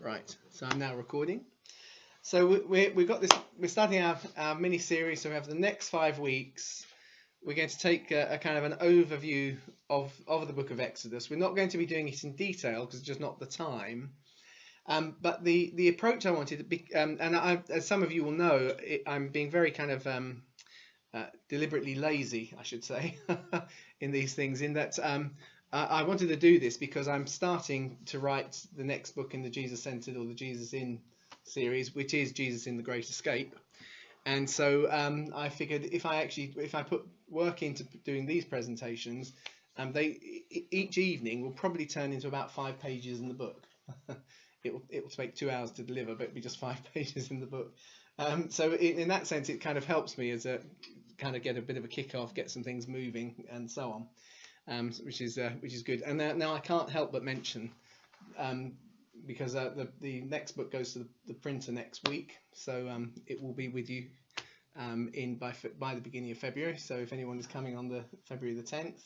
Right, so I'm now recording. So we've got this. We're starting our mini series. So we have the next 5 weeks. We're going to take a kind of an overview of the book of Exodus. We're not going to be doing it in detail because it's just not the time. But the approach I wanted to be, as some of you will know, I'm being very kind of deliberately lazy, I should say, in these things. In that I wanted to do this because I'm starting to write the next book in the Jesus Centered or the Jesus In series, which is Jesus in the Great Escape. And so I figured if I put work into doing these presentations, each evening will probably turn into about 5 pages in the book. It will take 2 hours to deliver, but it'll be just 5 pages in the book. So in that sense, it kind of helps me as a kind of get a bit of a kick off, get some things moving, and so on, which is good. And now I can't help but mention, because the next book goes to the printer next week, so it will be with you by the beginning of February. So if anyone is coming on the February the 10th,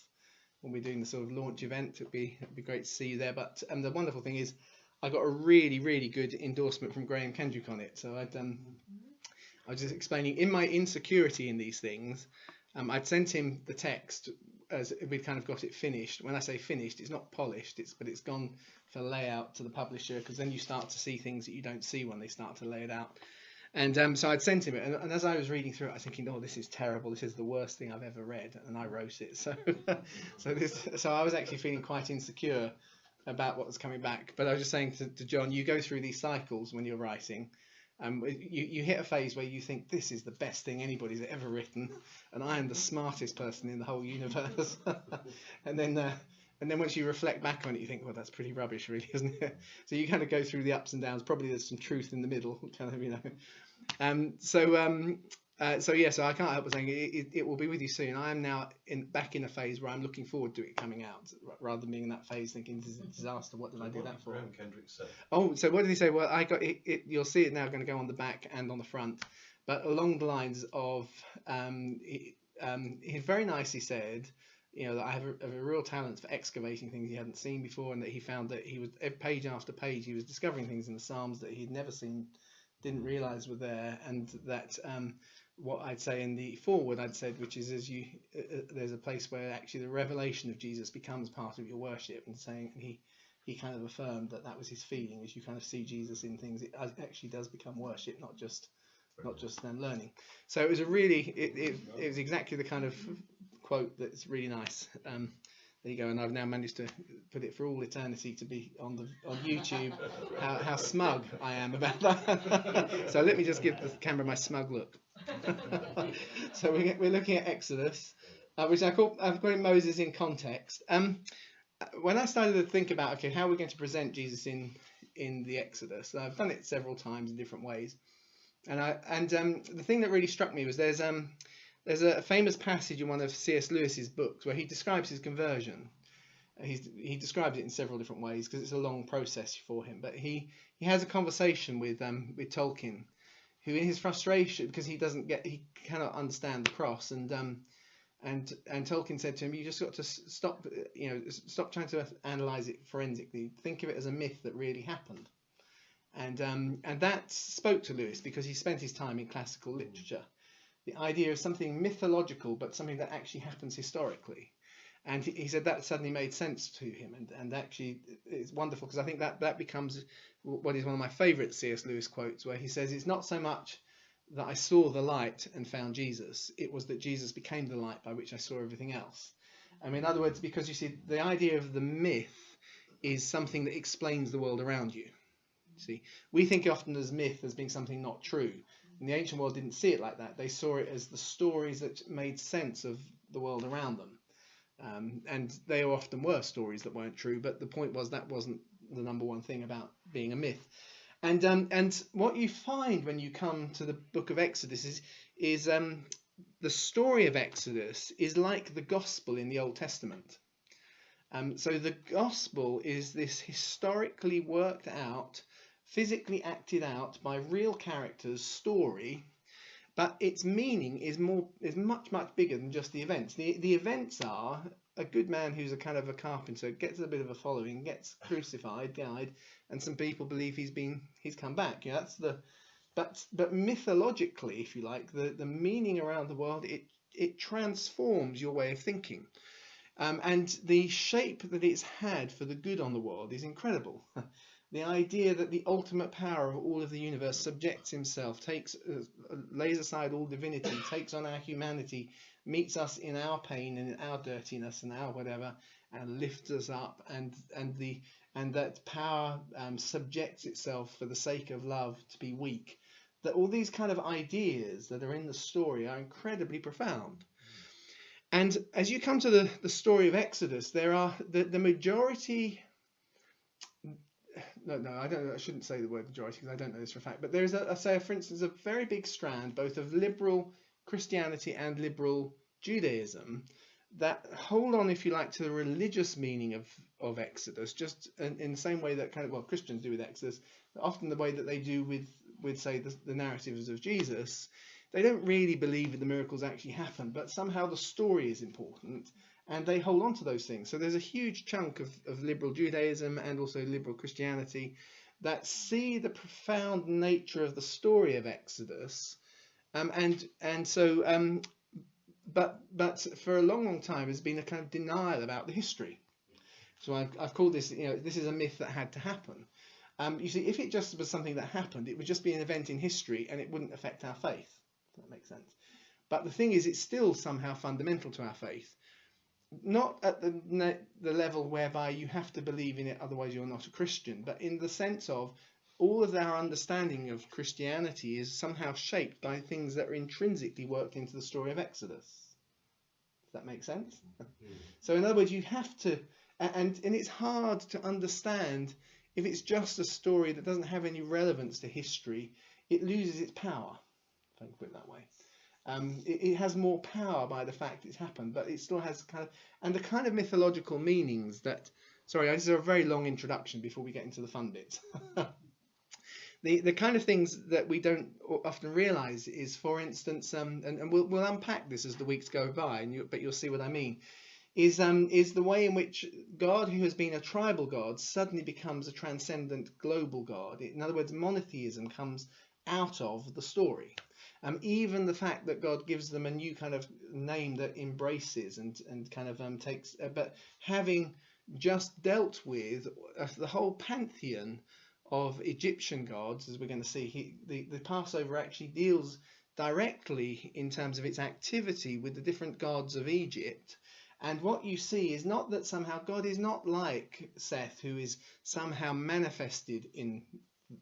we'll be doing the sort of launch event. It'd be great to see you there. But the wonderful thing is, I got a really good endorsement from Graham Kendrick on it. So I was just explaining in my insecurity in these things. I'd sent him the text as we'd kind of got it finished. When I say finished, it's not polished, but it's gone for layout to the publisher, because then you start to see things that you don't see when they start to lay it out. And so I'd sent him it, and as I was reading through it, I was thinking, oh, this is terrible. This is the worst thing I've ever read, and I wrote it. So so I was actually feeling quite insecure about what was coming back. But I was just saying to John, you go through these cycles when you're writing. You hit a phase where you think this is the best thing anybody's ever written, and I am the smartest person in the whole universe. and then once you reflect back on it, you think, well, that's pretty rubbish, really, isn't it? So you kind of go through the ups and downs. Probably there's some truth in the middle, kind of, So I can't help but saying it will be with you soon. I am now back in a phase where I'm looking forward to it coming out, rather than being in that phase thinking this is a disaster. What did I do that for? Graham Kendrick said. Oh, so what did he say? Well, I got it. You'll see it now, going to go on the back and on the front, but along the lines of he very nicely said, that I have a real talent for excavating things he hadn't seen before, and that he found that he was page after page he was discovering things in the Psalms that he'd never seen, didn't realize were there, and that what I'd say in the foreword I'd said, which is there's a place where actually the revelation of Jesus becomes part of your worship, and saying he kind of affirmed that was his feeling, as you kind of see Jesus in things, it actually does become worship, not just them learning. So it was it was exactly the kind of quote that's really nice. There you go, and I've now managed to put it for all eternity to be on YouTube. How smug I am about that. So let me just give the camera my smug look. So we're looking at Exodus, which I've called Moses in context. When I started to think about, okay, how are we going to present Jesus in the Exodus? I've done it several times in different ways, and the thing that really struck me was there's a famous passage in one of C.S. Lewis's books where he describes his conversion. He describes it in several different ways because it's a long process for him. But he has a conversation with Tolkien, who in his frustration, because he cannot understand the cross, and Tolkien said to him, you just got to stop trying to analyze it forensically. Think of it as a myth that really happened. And that spoke to Lewis because he spent his time in classical literature. The idea of something mythological, but something that actually happens historically. And he said that suddenly made sense to him. And actually, it's wonderful because I think that becomes what is one of my favourite C.S. Lewis quotes, where he says, it's not so much that I saw the light and found Jesus. It was that Jesus became the light by which I saw everything else. I mean, in other words, because you see, the idea of the myth is something that explains the world around you. See, we think often as myth as being something not true. And the ancient world didn't see it like that. They saw it as the stories that made sense of the world around them. And they often were stories that weren't true, but the point was that wasn't the number one thing about being a myth. And what you find when you come to the book of Exodus is the story of Exodus is like the gospel in the Old Testament. So the gospel is this historically worked out, physically acted out by real characters story, but its meaning is much bigger than just the events. The events are a good man who's a kind of a carpenter gets a bit of a following, gets crucified, died, and some people believe he's come back. That's the but mythologically, if you like, the meaning around the world, it transforms your way of thinking. And the shape that it's had for the good on the world is incredible. The idea that the ultimate power of all of the universe subjects himself, lays aside all divinity, takes on our humanity, meets us in our pain and in our dirtiness and our whatever, and lifts us up, and that power subjects itself for the sake of love to be weak. That all these kind of ideas that are in the story are incredibly profound. And as you come to the story of Exodus, there are the majority. No, I shouldn't say the word majority because I don't know this for a fact. But there is, for instance, a very big strand both of liberal Christianity and liberal Judaism that hold on, if you like, to the religious meaning of Exodus, just in the same way that Christians do with Exodus, often the way that they do with say the narratives of Jesus. They don't really believe that the miracles actually happen, but somehow the story is important, and they hold on to those things. So there's a huge chunk of liberal Judaism and also liberal Christianity that see the profound nature of the story of Exodus, but for a long time there's been a kind of denial about the history. So I've called this, this is a myth that had to happen. You see, if it just was something that happened, it would just be an event in history and it wouldn't affect our faith. If that makes sense. But the thing is, it's still somehow fundamental to our faith. Not at the level whereby you have to believe in it, otherwise you're not a Christian, but in the sense of all of our understanding of Christianity is somehow shaped by things that are intrinsically worked into the story of Exodus. Does that make sense? So in other words, you have to, and it's hard to understand if it's just a story that doesn't have any relevance to history. It loses its power, if I can put it that way. It has more power by the fact it's happened, but it still has the kind of mythological meanings that. Sorry, this is a very long introduction before we get into the fun bits. The kind of things that we don't often realise is, for instance, and we'll unpack this as the weeks go by, but you'll see what I mean. Is the way in which God, who has been a tribal God, suddenly becomes a transcendent global God. In other words, monotheism comes out of the story. Even the fact that God gives them a new kind of name that embraces and kind of takes, but having just dealt with the whole pantheon of Egyptian gods, as we're going to see, the Passover actually deals directly in terms of its activity with the different gods of Egypt. And what you see is not that somehow God is not like Seth, who is somehow manifested in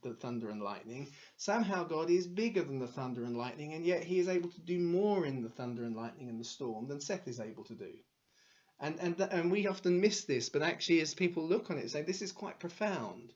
the thunder and lightning. Somehow God is bigger than the thunder and lightning, and yet he is able to do more in the thunder and lightning and the storm than Seth is able to do. And we often miss this, but actually as people look on it, say this is quite profound.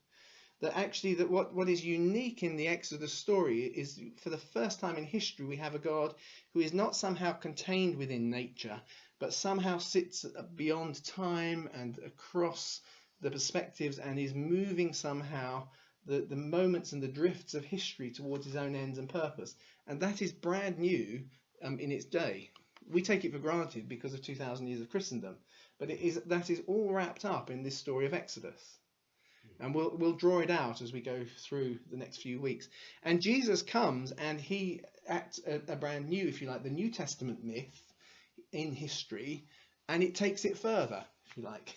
That actually what is unique in the Exodus story is, for the first time in history, we have a God who is not somehow contained within nature, but somehow sits beyond time and across the perspectives and is moving somehow the moments and the drifts of history towards his own ends and purpose. And that is brand new in its day. We take it for granted because of 2,000 years of Christendom, but that is all wrapped up in this story of Exodus. And we'll draw it out as we go through the next few weeks. And Jesus comes and he acts a brand new, if you like, the New Testament myth in history, and it takes it further, if you like.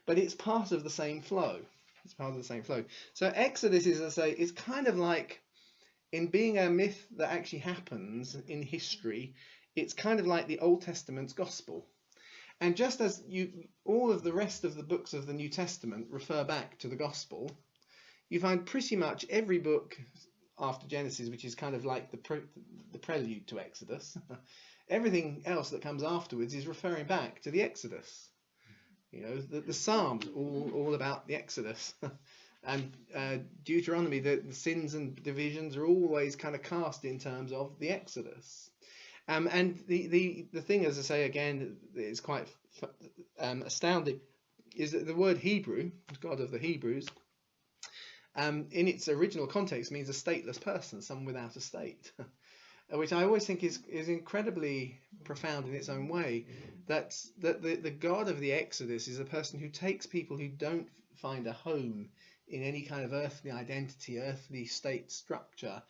But it's part of the same flow. It's part of the same flow. So Exodus, as I say, is kind of like, in being a myth that actually happens in history, it's kind of like the Old Testament's gospel. And just as all of the rest of the books of the New Testament refer back to the gospel, you find pretty much every book after Genesis, which is kind of like the prelude to Exodus, everything else that comes afterwards is referring back to the Exodus. The Psalms, all about the Exodus. And Deuteronomy, the sins and divisions are always kind of cast in terms of the Exodus. And the thing, as I say again, is quite astounding, is that the word Hebrew, God of the Hebrews, in its original context means a stateless person, someone without a state. which I always think is incredibly profound in its own way. That the God of the Exodus is a person who takes people who don't find a home in any kind of earthly identity, earthly state structure,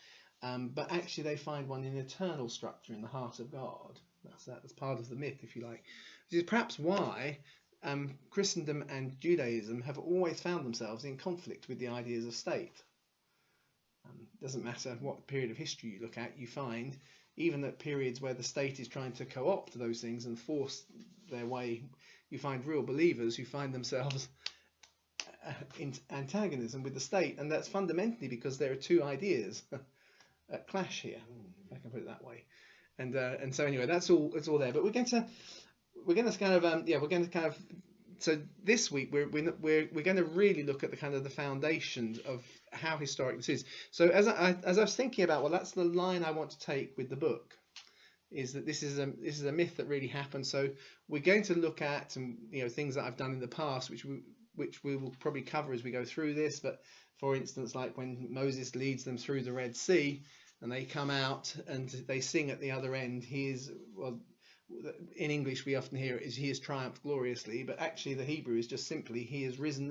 but actually they find one in eternal structure in the heart of God. That's part of the myth, if you like. Which is perhaps why Christendom and Judaism have always found themselves in conflict with the ideas of state. Doesn't matter what period of history you look at, you find even at periods where the state is trying to co-opt those things and force their way, you find real believers who find themselves in antagonism with the state, and that's fundamentally because there are two ideas at clash here, if I can put it that way. And so anyway, it's all there. But we're going to kind of so this week we're going to really look at the kind of the foundations of how historic this is. So as I was thinking about, well, that's the line I want to take with the book, is that this is a myth that really happened. So we're going to look at things that I've done in the past, which we will probably cover as we go through this. But for instance, like when Moses leads them through the Red Sea and they come out and they sing at the other end, in English we often hear it is he has triumphed gloriously, but actually the Hebrew is just simply he has risen.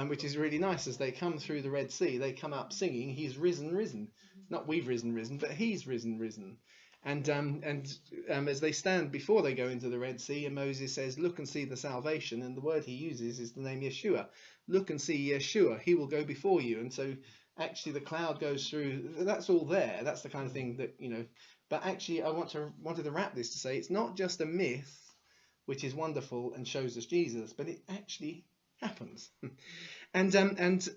Which is really nice. As they come through the Red Sea, they come up singing he's risen. Not we've risen, but he's risen. And as they stand before they go into the Red Sea, and Moses says, look and see the salvation, and the word he uses is the name Yeshua. Look and see Yeshua, he will go before you. And so actually the cloud goes through, that's all there. That's the kind of thing that, but actually I wanted to wrap this to say it's not just a myth, which is wonderful and shows us Jesus, but it actually happens. And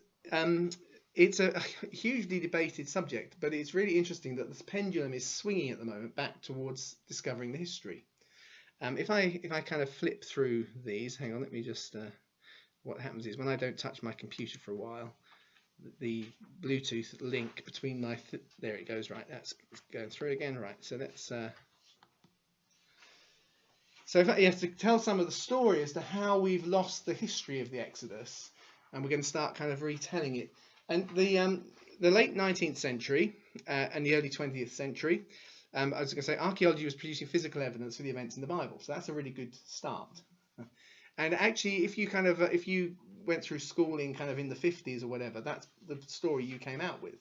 it's a hugely debated subject, but it's really interesting that this pendulum is swinging at the moment back towards discovering the history. If I kind of flip through these, hang on, let me just, what happens is when I don't touch my computer for a while, the Bluetooth link between my, there it goes, right, that's going through again, right, so let's, so if you have to tell some of the story as to how we've lost the history of the Exodus, and we're going to start kind of retelling it. And the late 19th century and the early 20th century, I was going to say archaeology was producing physical evidence for the events in the Bible. So that's a really good start. And actually, if you went through schooling kind of in the 50s or whatever, that's the story you came out with,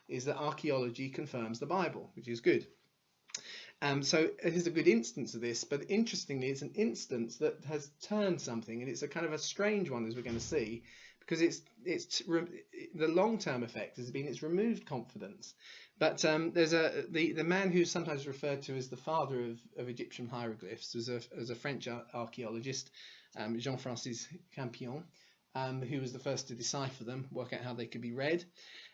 is that archaeology confirms the Bible, which is good. So it is a good instance of this, but interestingly, it's an instance that has turned something, and it's a kind of a strange one, as we're going to see, because it's the long-term effect has been it's removed confidence. But there's the man who's sometimes referred to as the father of Egyptian hieroglyphs was a French archaeologist, Jean-Francis Campion, who was the first to decipher them, work out how they could be read,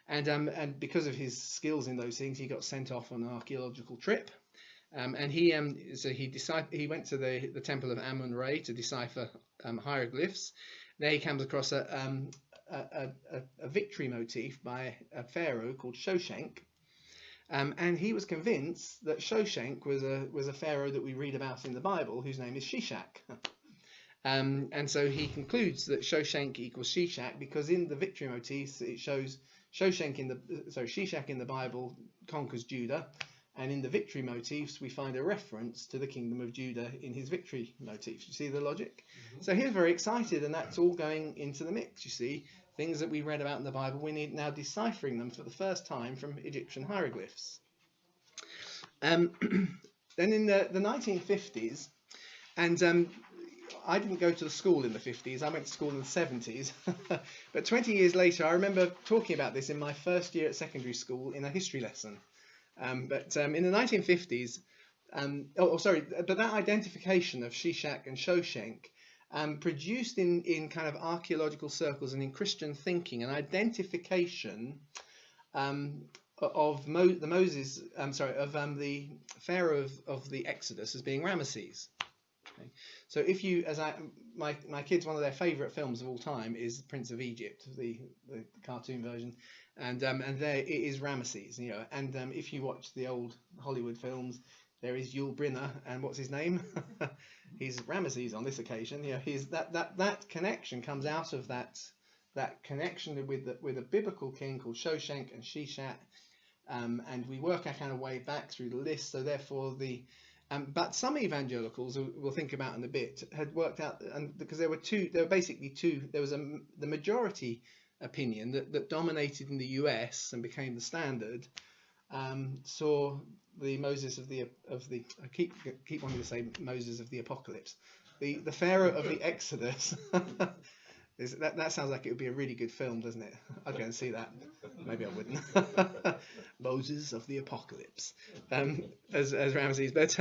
and because of his skills in those things, he got sent off on an archaeological trip. And he went to the temple of Amun-Re to decipher hieroglyphs. There he comes across a victory motif by a pharaoh called Shoshenq, and he was convinced that Shoshenq was a pharaoh that we read about in the Bible, whose name is Shishak. And so he concludes that Shoshenq equals Shishak because in the victory motifs it shows Shishak in the Bible conquers Judah. And in the victory motifs, we find a reference to the kingdom of Judah in his victory motifs. You see the logic? Mm-hmm. So he was very excited, and that's all going into the mix, you see. Things that we read about in the Bible, we need now deciphering them for the first time from Egyptian hieroglyphs. Then in the 1950s, and I didn't go to the school in the 50s, I went to school in the 70s. But 20 years later, I remember talking about this in my first year at secondary school in a history lesson. But in the 1950s, but that identification of Shishak and Shoshenq produced in kind of archaeological circles and in Christian thinking an identification of the pharaoh of the Exodus as being Ramesses. Okay. So if you, my kids, one of their favourite films of all time is Prince of Egypt, the cartoon version. And there it is Ramesses, and if you watch the old Hollywood films, there is Yul Brynner, and what's his name? He's Ramesses on this occasion. He's that connection comes out of that connection with a biblical king called Shoshenq and Shishak, and we work our kind of way back through the list. So therefore, but some evangelicals, we'll think about in a bit, had worked out, and because there were basically two. There was the majority opinion that dominated in the US and became the standard. Saw the Moses of the I keep wanting to say Moses of the Apocalypse, the Pharaoh of the Exodus. That sounds like it would be a really good film, doesn't it? I'd go and see that. Maybe I wouldn't. Moses of the Apocalypse, as Ramses. But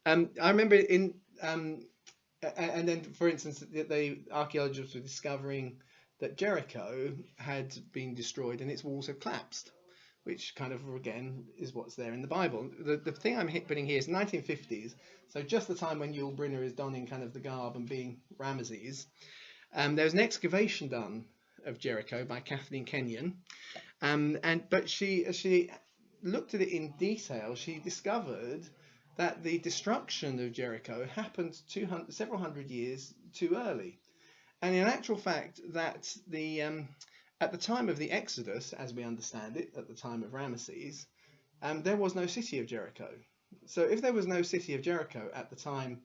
I remember and then, for instance, the archaeologists were discovering that Jericho had been destroyed and its walls had collapsed, which kind of, again, is what's there in the Bible. The thing I'm putting here is 1950s, so just the time when Yul Brynner is donning kind of the garb and being Ramesses. There was an excavation done of Jericho by Kathleen Kenyon, but as she looked at it in detail, she discovered that the destruction of Jericho happened several hundred years too early. And in actual fact, that at the time of the Exodus, as we understand it, at the time of Ramesses, there was no city of Jericho. So if there was no city of Jericho at the time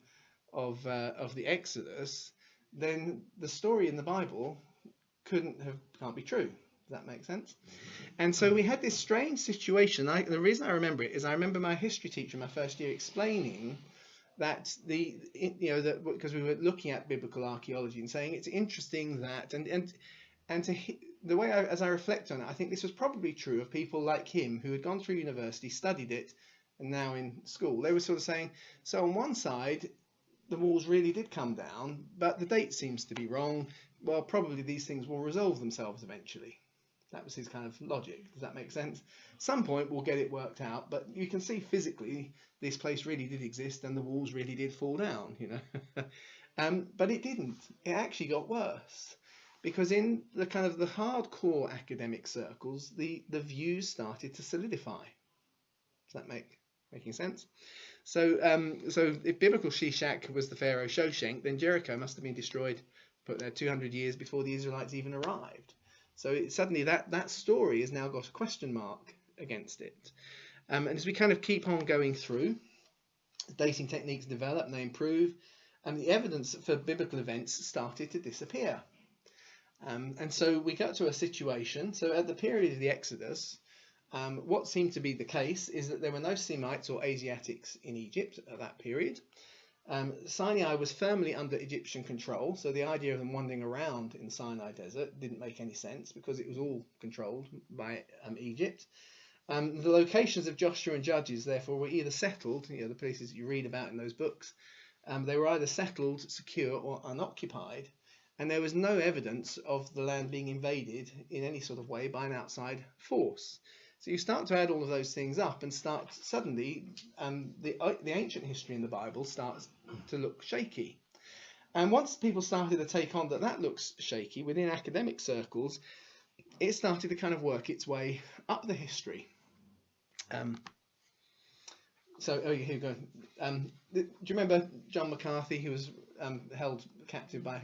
of the Exodus, then the story in the Bible can't be true. Does that make sense? And so we had this strange situation. The reason I remember it is I remember my history teacher in my first year explaining that because we were looking at biblical archaeology and saying it's interesting that the way as I reflect on it, I think this was probably true of people like him who had gone through university, studied it, and now in school. They were sort of saying, so on one side, the walls really did come down, but the date seems to be wrong. Well, probably these things will resolve themselves eventually. That was his kind of logic. Does that make sense? At some point we'll get it worked out, but you can see physically this place really did exist and the walls really did fall down, but it didn't. It actually got worse, because in the kind of the hardcore academic circles, the views started to solidify. Does that making sense? So if biblical Shishak was the Pharaoh Shoshenq, then Jericho must have been destroyed, put there 200 years before the Israelites even arrived. So suddenly that story has now got a question mark against it. And as we kind of keep on going through, dating techniques develop and they improve, and the evidence for biblical events started to disappear. And so we got to a situation, so at the period of the Exodus, what seemed to be the case is that there were no Semites or Asiatics in Egypt at that period. Sinai was firmly under Egyptian control, so the idea of them wandering around in Sinai Desert didn't make any sense because it was all controlled by Egypt. The locations of Joshua and Judges, therefore, were either settled, the places that you read about in those books, they were either settled, secure, or unoccupied, and there was no evidence of the land being invaded in any sort of way by an outside force. So you start to add all of those things up and suddenly the ancient history in the Bible starts to look shaky. And once people started to take on that looks shaky within academic circles, it started to kind of work its way up the history. Here you go. Do you remember John McCarthy, who was held captive by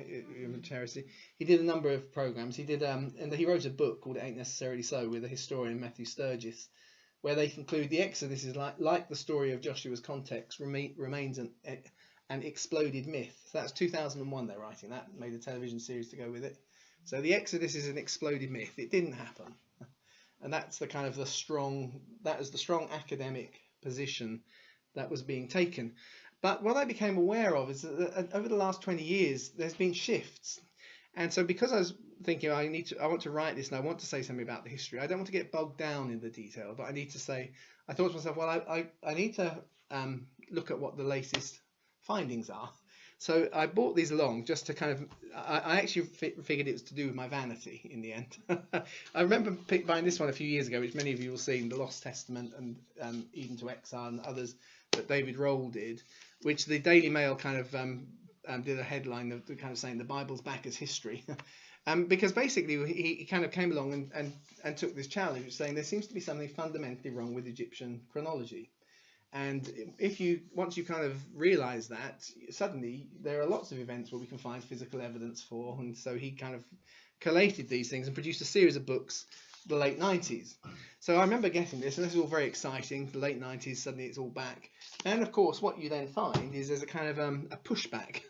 terrorists? He did a number of programs. He did, and he wrote a book called It Ain't Necessarily So with a historian, Matthew Sturgis, where they conclude the Exodus is like the story of Joshua's context remains an exploded myth. So that's 2001 they're writing that, made a television series to go with it. So the Exodus is an exploded myth. It didn't happen. And that's the kind of the strong academic position that was being taken. But what I became aware of is that over the last 20 years, there's been shifts. And so because I was thinking, I want to write this and I want to say something about the history, I don't want to get bogged down in the detail, but I thought to myself, well, I need to look at what the latest findings are. So I brought these along just to kind of, I actually figured it was to do with my vanity in the end. I remember buying this one a few years ago, which many of you will see in The Lost Testament and Eden to Exile and others that David Rohl did, which the Daily Mail kind of did a headline of kind of saying the Bible's back as history. Because basically he kind of came along and took this challenge, saying there seems to be something fundamentally wrong with Egyptian chronology. And once you kind of realize that, suddenly there are lots of events where we can find physical evidence for. And so he kind of collated these things and produced a series of books the late 90s. So I remember getting this, and this is all very exciting. The late 90s, suddenly it's all back. And of course, what you then find is there's a kind of a pushback.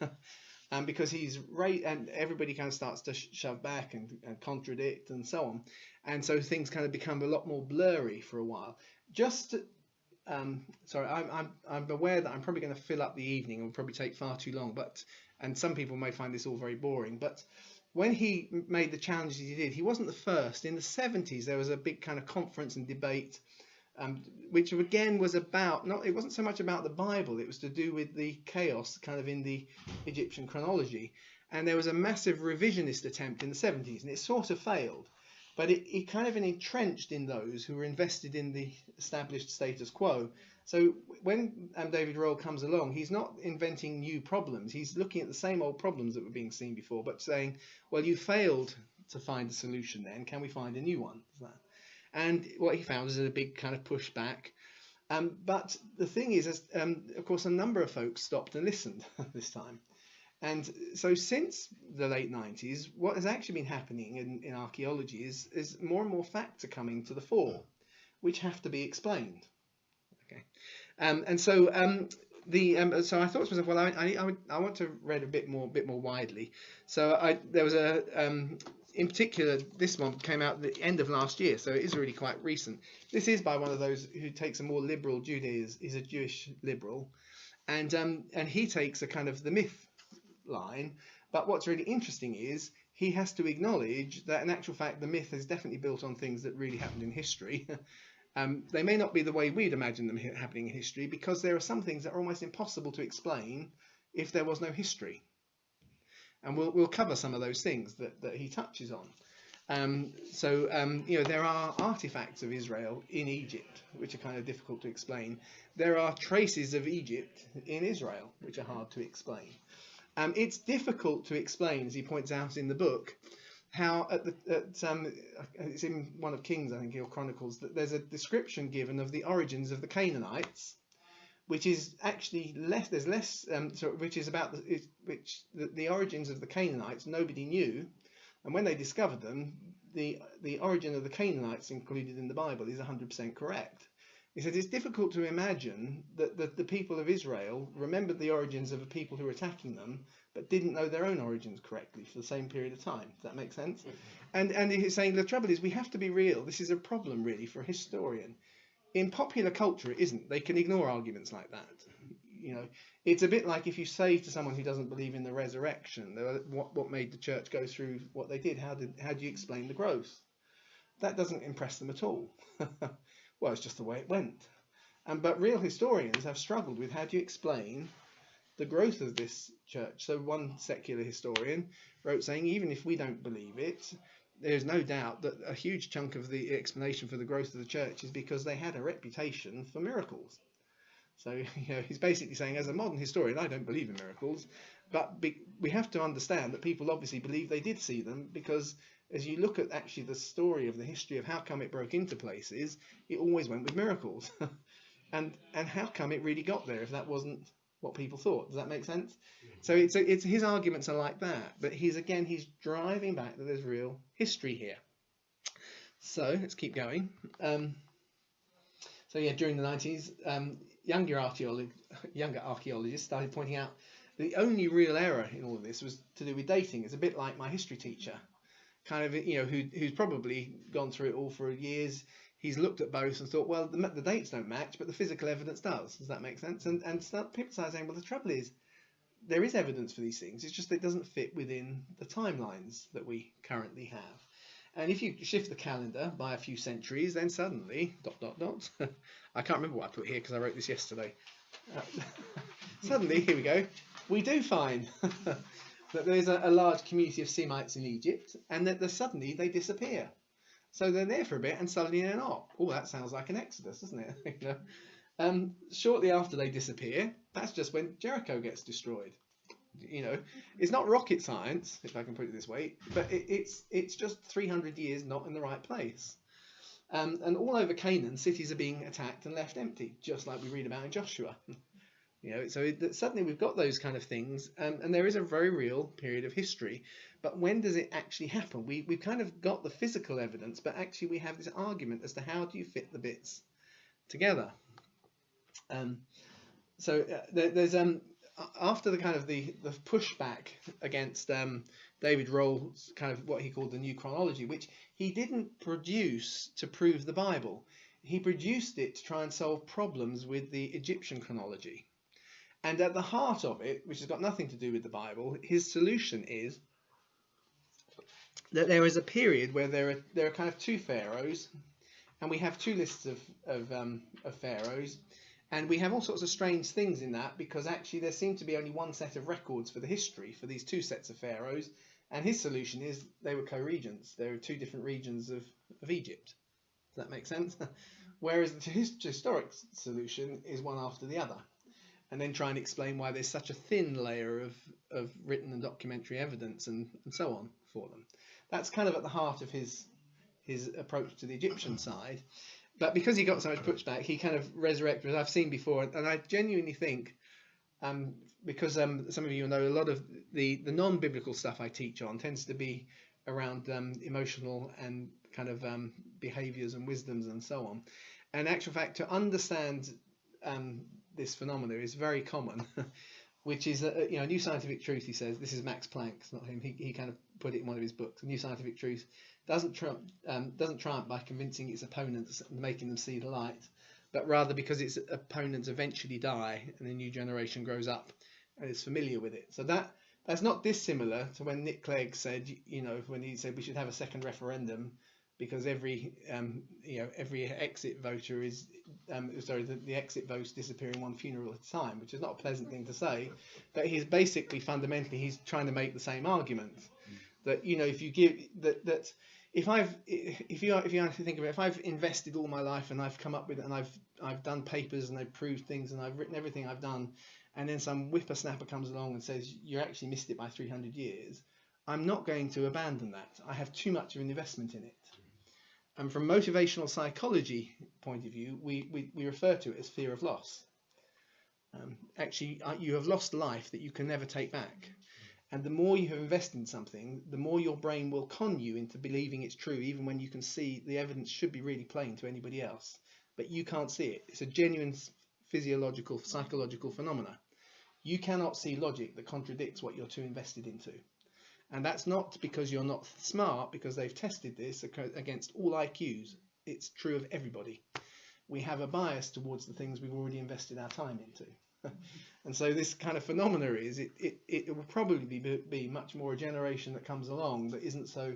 Because he's right, and everybody kind of starts to shove back and contradict and so on. And so things kind of become a lot more blurry for a while. Sorry, I'm aware that I'm probably going to fill up the evening and will probably take far too long, and some people may find this all very boring, but when he made the challenges he did, he wasn't the first. In the 70s, there was a big kind of conference and debate, which again was about, it wasn't so much about the Bible, it was to do with the chaos kind of in the Egyptian chronology. And there was a massive revisionist attempt in the 70s, and it sort of failed. But it kind of entrenched in those who were invested in the established status quo. So when David Roll comes along, he's not inventing new problems. He's looking at the same old problems that were being seen before, but saying, well, you failed to find a solution then. Can we find a new one? And what he found is a big kind of pushback. But the thing is, of course, a number of folks stopped and listened this time. And so since the late 90s, what has actually been happening in archaeology is more and more facts are coming to the fore, which have to be explained. Okay, and so so I thought to myself, well, I want to read a bit more widely. So there was in particular, this one came out at the end of last year, so it is really quite recent. This is by one of those who takes a more liberal Judaism. He's a Jewish liberal, and he takes a kind of the myth line, but what's really interesting is he has to acknowledge that in actual fact the myth is definitely built on things that really happened in history. They may not be the way we'd imagine them happening in history, because there are some things that are almost impossible to explain if there was no history, and we'll cover some of those things that he touches on. You know, there are artifacts of Israel in Egypt which are kind of difficult to explain. There are traces of Egypt in Israel which are hard to explain. It's difficult to explain, as he points out in the book, how it's in one of Kings, I think, or Chronicles, that there's a description given of the origins of the Canaanites, which is actually less. There's less, which is about the origins of the Canaanites nobody knew, and when they discovered them, the origin of the Canaanites included in the Bible is 100% correct. He said it's difficult to imagine that the people of Israel remembered the origins of the people who were attacking them, but didn't know their own origins correctly for the same period of time. Does that make sense? And he's saying the trouble is we have to be real. This is a problem really for a historian. In popular culture, it isn't. They can ignore arguments like that. You know, it's a bit like if you say to someone who doesn't believe in the resurrection, what made the church go through what they did? How do you explain the growth? That doesn't impress them at all. Well, it's just the way it went. But real historians have struggled with how do you explain the growth of this church. So one secular historian wrote saying, even if we don't believe it, there's no doubt that a huge chunk of the explanation for the growth of the church is because they had a reputation for miracles. So, you know, he's basically saying, as a modern historian, I don't believe in miracles, but we have to understand that people obviously believe they did see them, because as you look at actually the story of the history of how come it broke into places, it always went with miracles. and how come it really got there if that wasn't what people thought? Does that make sense? So it's his arguments are like that, but he's driving back that there's real history here. So let's keep going. So yeah, during the 90s, younger archaeologists started pointing out the only real error in all of this was to do with dating. It's a bit like my history teacher, kind of, you know, who's probably gone through it all for years. He's looked at both and thought, well, the dates don't match, but the physical evidence does. Does that make sense? And people start saying, well, the trouble is, there is evidence for these things. It's just that it doesn't fit within the timelines that we currently have. And if you shift the calendar by a few centuries, then suddenly, ... I can't remember what I put here because I wrote this yesterday. Suddenly, here we go. We do find that there's a large community of Semites in Egypt, and that suddenly they disappear. So they're there for a bit, and suddenly they're not. Oh, that sounds like an exodus, doesn't it? You know? Shortly after they disappear, that's just when Jericho gets destroyed. You know, it's not rocket science, if I can put it this way, but it's just 300 years not in the right place. And all over Canaan, cities are being attacked and left empty, just like we read about in Joshua. Suddenly we've got those kind of things, and there is a very real period of history. But when does it actually happen? We've kind of got the physical evidence, but actually we have this argument as to how do you fit the bits together. Um, there's after the kind of the pushback against David Rohl's kind of what he called the new chronology, which he didn't produce to prove the Bible. He produced it to try and solve problems with the Egyptian chronology. And at the heart of it, which has got nothing to do with the Bible, his solution is that there is a period where there are kind of two pharaohs, and we have two lists of pharaohs, and we have all sorts of strange things in that, because actually there seemed to be only one set of records for the history for these two sets of pharaohs, and his solution is they were co-regents. There were two different regions of Egypt. Does that make sense? Whereas the historic solution is one after the other, and then try and explain why there's such a thin layer of written and documentary evidence and so on for them. That's kind of at the heart of his approach to the Egyptian side. But because he got so much pushback, he kind of resurrected, as I've seen before, and I genuinely think, because some of you know, a lot of the non-biblical stuff I teach on tends to be around emotional and kind of behaviors and wisdoms and so on. And in actual fact, to understand this phenomena is very common, which is a new scientific truth. He says, this is Max Planck, it's not him. He kind of put it in one of his books. A new scientific truth doesn't triumph by convincing its opponents and making them see the light, but rather because its opponents eventually die and a new generation grows up and is familiar with it. So that's not dissimilar to when Nick Clegg said, when he said we should have a second referendum because every exit voter is the exit vote's disappearing one funeral at a time, which is not a pleasant thing to say, but he's basically fundamentally he's trying to make the same argument that if you give that if you think of it, if I've invested all my life and I've come up with it and I've done papers and I've proved things and I've written everything I've done, and then some whippersnapper comes along and says you actually missed it by 300 years, I'm not going to abandon that. I have too much of an investment in it. And from motivational psychology point of view, we refer to it as fear of loss. Actually, you have lost life that you can never take back. And the more you have invested in something, the more your brain will con you into believing it's true, even when you can see the evidence should be really plain to anybody else. But you can't see it. It's a genuine physiological, psychological phenomena. You cannot see logic that contradicts what you're too invested into. And that's not because you're not smart, because they've tested this against all IQs. It's true of everybody. We have a bias towards the things we've already invested our time into. And so this kind of phenomena is, it will probably be much more a generation that comes along that isn't so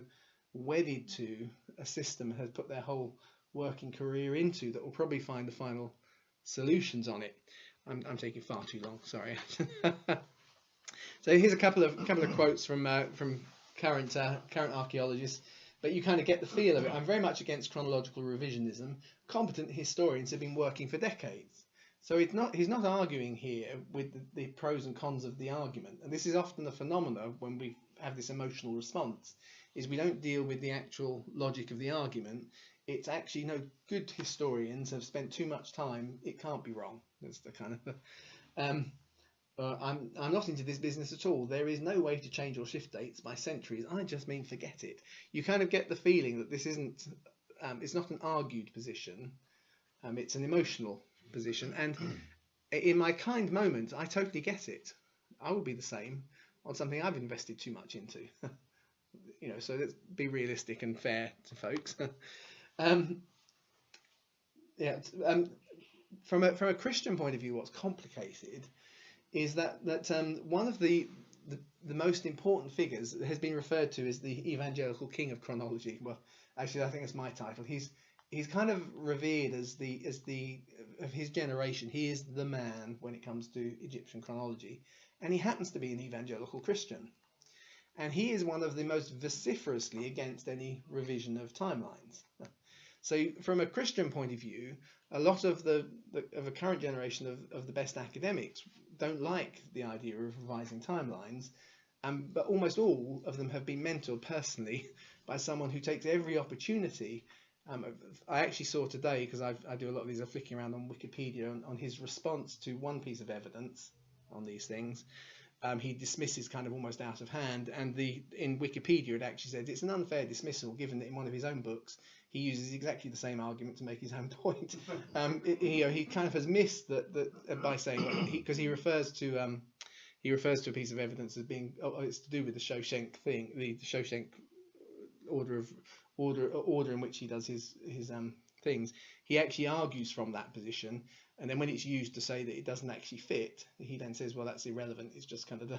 wedded to a system that has put their whole working career into, that will probably find the final solutions on it. I'm taking far too long, sorry. So here's a couple of quotes from current archaeologists, but you kind of get the feel of it. I'm very much against chronological revisionism. Competent historians have been working for decades. So he's not arguing here with the pros and cons of the argument. And this is often the phenomena when we have this emotional response, is we don't deal with the actual logic of the argument. It's actually, good historians have spent too much time. It can't be wrong. That's the kind of... I'm not into this business at all. There is no way to change or shift dates by centuries. I just mean forget it. You kind of get the feeling that this isn't, it's not an argued position. It's an emotional position. And in my kind moment, I totally get it. I will be the same on something I've invested too much into. So let's be realistic and fair to folks. From a Christian point of view, what's complicated is that one of the most important figures has been referred to as the evangelical king of chronology. Well, actually, I think it's my title. He's kind of revered as the of his generation. He is the man when it comes to Egyptian chronology, and he happens to be an evangelical Christian, and he is one of the most vociferously against any revision of timelines. So from a Christian point of view, a lot of the current generation of the best academics don't like the idea of revising timelines, but almost all of them have been mentored personally by someone who takes every opportunity Um, I actually saw today, because I do a lot of these, I'm flicking around on Wikipedia on his response to one piece of evidence on these things. He dismisses kind of almost out of hand, and in Wikipedia it actually says it's an unfair dismissal, given that in one of his own books he uses exactly the same argument to make his own point. He kind of has missed that by saying that because he refers to a piece of evidence as being it's to do with the Shawshank thing, the Shawshank order in which he does his things. He actually argues from that position, and then when it's used to say that it doesn't actually fit, he then says, well, that's irrelevant, it's just kind of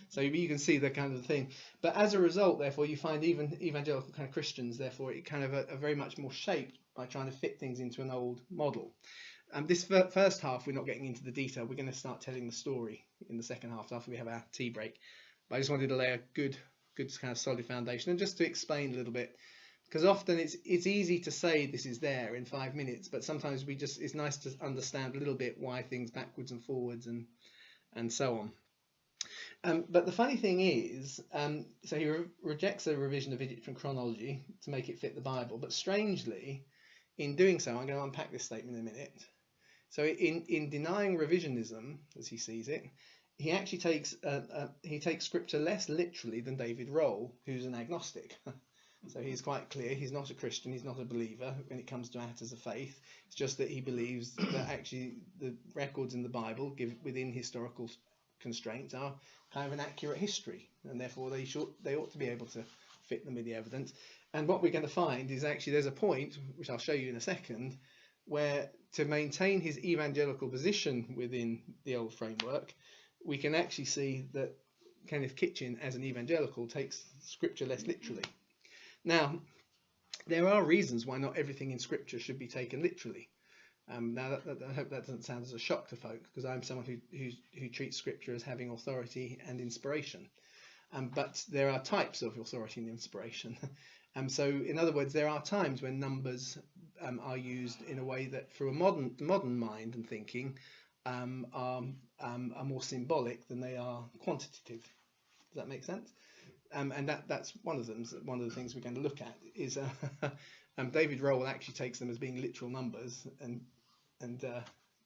so you can see the kind of thing. But as a result, therefore, you find even evangelical kind of Christians, therefore, it kind of are very much more shaped by trying to fit things into an old model. This first half, we're not getting into the detail. We're going to start telling the story in the second half after we have our tea break. But I just wanted to lay a good kind of solid foundation, and just to explain a little bit, because often it's easy to say this is there in 5 minutes, but sometimes it's nice to understand a little bit why things backwards and forwards and so on. But the funny thing is, so he rejects a revision of Egyptian chronology to make it fit the Bible, but strangely, in doing so, I'm going to unpack this statement in a minute. So in denying revisionism, as he sees it, he actually takes scripture less literally than David Rohl, who's an agnostic. So he's quite clear, he's not a Christian, he's not a believer when it comes to matters of faith. It's just that he believes that actually the records in the Bible, give within historical constraints, are kind of an accurate history, and therefore they ought to be able to fit them with the evidence. And what we're going to find is actually there's a point, which I'll show you in a second, where to maintain his evangelical position within the old framework, we can actually see that Kenneth Kitchen, as an evangelical, takes scripture less literally. Now, there are reasons why not everything in scripture should be taken literally. Now, I hope that doesn't sound as a shock to folk, because I'm someone who treats scripture as having authority and inspiration. But there are types of authority and inspiration. So, in other words, there are times when numbers are used in a way that, through a modern mind and thinking, are more symbolic than they are quantitative. Does that make sense? And that's one of them. One of the things we're going to look at is David Rohl actually takes them as being literal numbers, and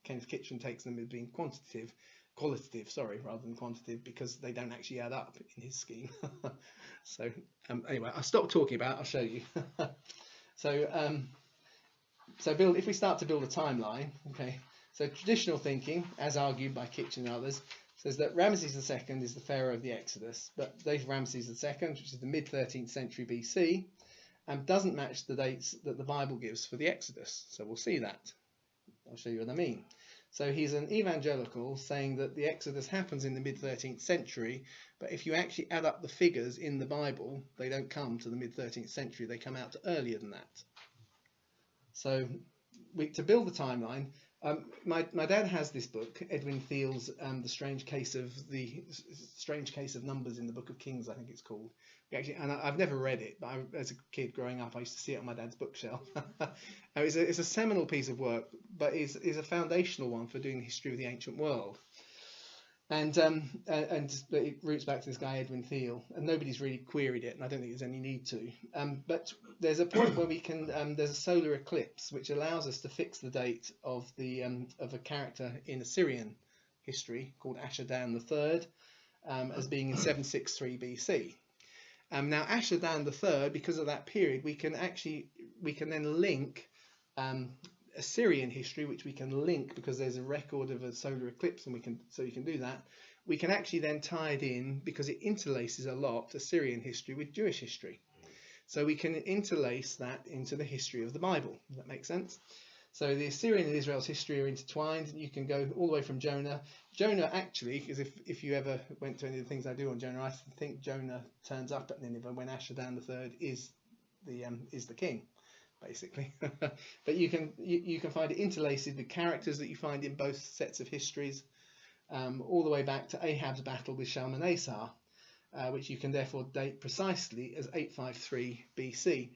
Kenneth Kitchen takes them as being qualitative, rather than quantitative, because they don't actually add up in his scheme. So anyway, I'll stop talking about it. I'll show you. So if we start to build a timeline, okay. So traditional thinking, as argued by Kitchen and others, says that Ramesses II is the pharaoh of the Exodus, but the date of Ramesses II, which is the mid-13th century BC, doesn't match the dates that the Bible gives for the Exodus. So we'll see that. I'll show you what I mean. So he's an evangelical saying that the Exodus happens in the mid-13th century, but if you actually add up the figures in the Bible, they don't come to the mid-13th century, they come out to earlier than that. So to build the timeline, my dad has this book, Edwin Thiele's The Strange Case of Numbers in the Book of Kings, I think it's called. And I've never read it, but as a kid growing up, I used to see it on my dad's bookshelf. It's a seminal piece of work, but is a foundational one for doing the history of the ancient world. And it roots back to this guy Edwin Thiele, and nobody's really queried it, and I don't think there's any need to. But there's a point where we can there's a solar eclipse which allows us to fix the date of a character in Assyrian history called Ashur-dan III as being in 763 BC. Now Ashur-dan III, because of that period, we can then link Assyrian history, which we can link because there's a record of a solar eclipse, and you can do that. We can actually then tie it in, because it interlaces a lot, Assyrian history with Jewish history. So we can interlace that into the history of the Bible. Does that make sense? So the Assyrian and Israel's history are intertwined. You can go all the way from Jonah. Jonah actually, because if you ever went to any of the things I do on Jonah, I think Jonah turns up at Nineveh when Ashur-dan III is the king, basically. But you can find it interlaced with characters that you find in both sets of histories, all the way back to Ahab's battle with Shalmaneser, which you can therefore date precisely as 853 BC.